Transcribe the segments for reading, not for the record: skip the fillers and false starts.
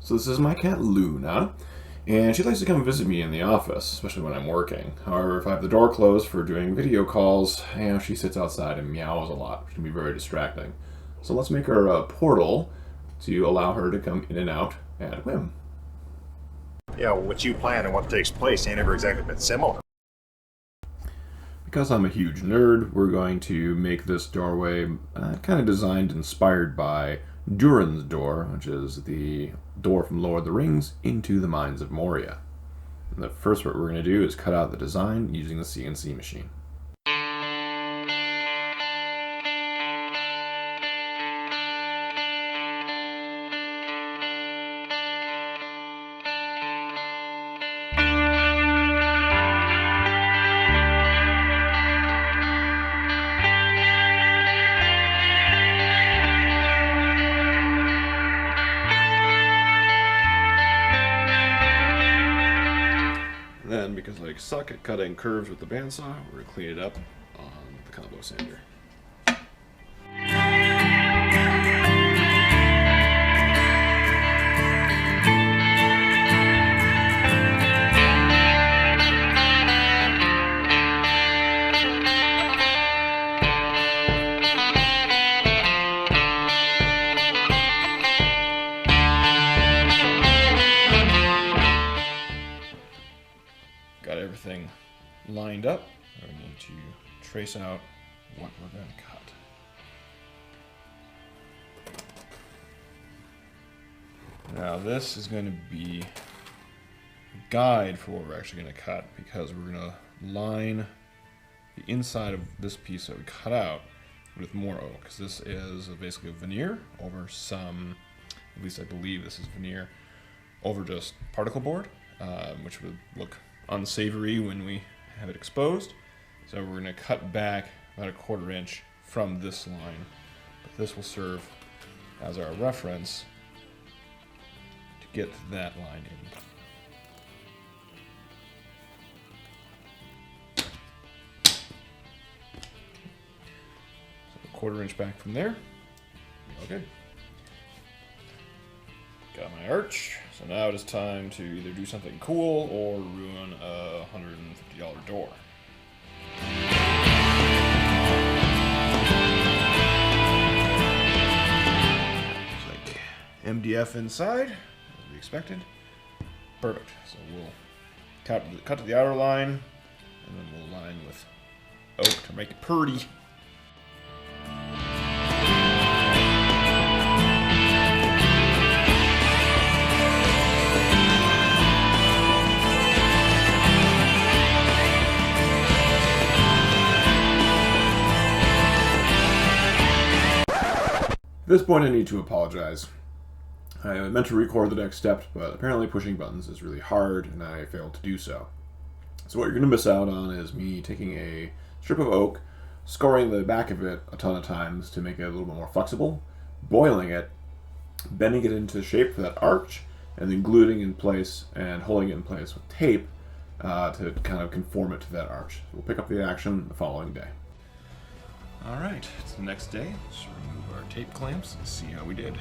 So this is my cat Luna, and she likes to come visit me in the office, especially when I'm working. However, if I have the door closed for doing video calls, she sits outside and meows a lot, which can be very distracting. So let's make her a portal to allow her to come in and out at whim. Yeah, what you plan and what takes place ain't ever exactly been similar. Because I'm a huge nerd, we're going to make this doorway kind of designed, inspired by Durin's door, which is the door from Lord of the Rings into the Mines of Moria. And the first what we're going to do is cut out the design using the CNC machine. Then, because I suck at cutting curves with the bandsaw, we're going to clean it up on the combo sander. Got everything lined up. I need to trace out what we're going to cut. Now this is going to be a guide for what we're actually going to cut, because we're going to line the inside of this piece that we cut out with more oak, because this is basically a veneer over some, at least I believe this is veneer, over just particle board, which would look unsavory when we have it exposed. So we're going to cut back about 1/4 inch from this line, but this will serve as our reference to get to that line in. So 1/4 inch back from there. Okay. Got my arch, so now it is time to either do something cool or ruin a $150 door. Looks like MDF inside, as we expected. Perfect. So we'll cut to the outer line, and then we'll line with oak to make it pretty. At this point I need to apologize. I meant to record the next step, but apparently pushing buttons is really hard and I failed to do so. So what you're going to miss out on is me taking a strip of oak, scoring the back of it a ton of times to make it a little bit more flexible, boiling it, bending it into shape for that arch, and then gluing it in place and holding it in place with tape to kind of conform it to that arch. So we'll pick up the action the following day. Alright, it's the next day. Let's remove our tape clamps and see how we did.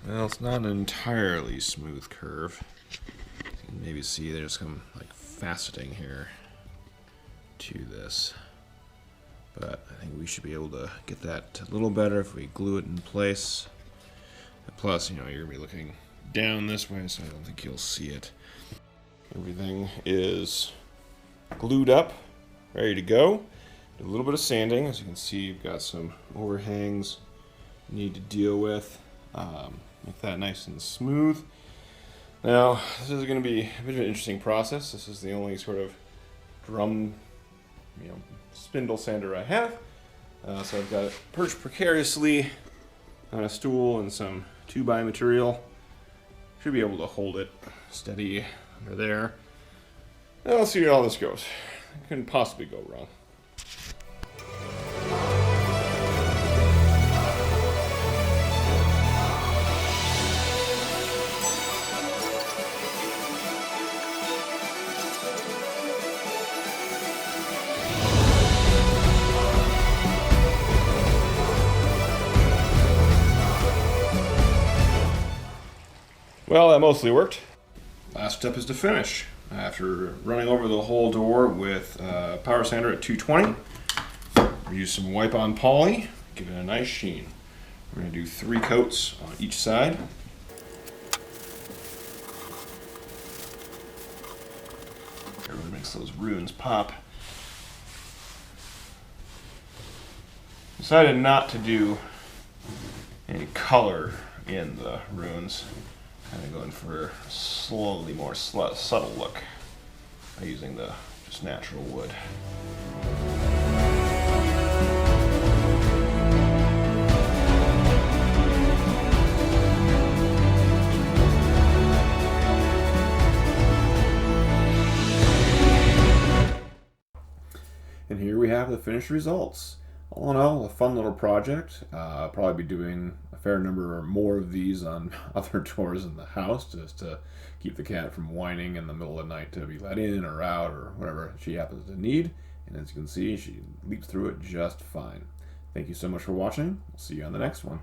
Well, it's not an entirely smooth curve. You can maybe see there's some like faceting here to this. But I think we should be able to get that a little better if we glue it in place. And plus, you're going to be looking down this way, so I don't think you'll see it. Everything is glued up, ready to go. Did a little bit of sanding. As you can see, you've got some overhangs you need to deal with. Make that nice and smooth. Now, this is going to be a bit of an interesting process. This is the only sort of drum, spindle sander I have. So I've got it perched precariously on a stool and some 2x material. Should be able to hold it steady under there. And let's see how all this goes. It couldn't possibly go wrong. Well, that mostly worked. Last step is to finish. After running over the whole door with power sander at 220, use some wipe-on poly, give it a nice sheen. We're going to do 3 coats on each side. It really makes those runes pop. Decided not to do any color in the runes. Kind of going for a slowly more subtle look by using the just natural wood. And here we have the finished results. All in all, a fun little project. I'll probably be doing a fair number or more of these on other doors in the house just to keep the cat from whining in the middle of the night to be let in or out or whatever she happens to need. And as you can see, she leaps through it just fine. Thank you so much for watching. We'll see you on the next one.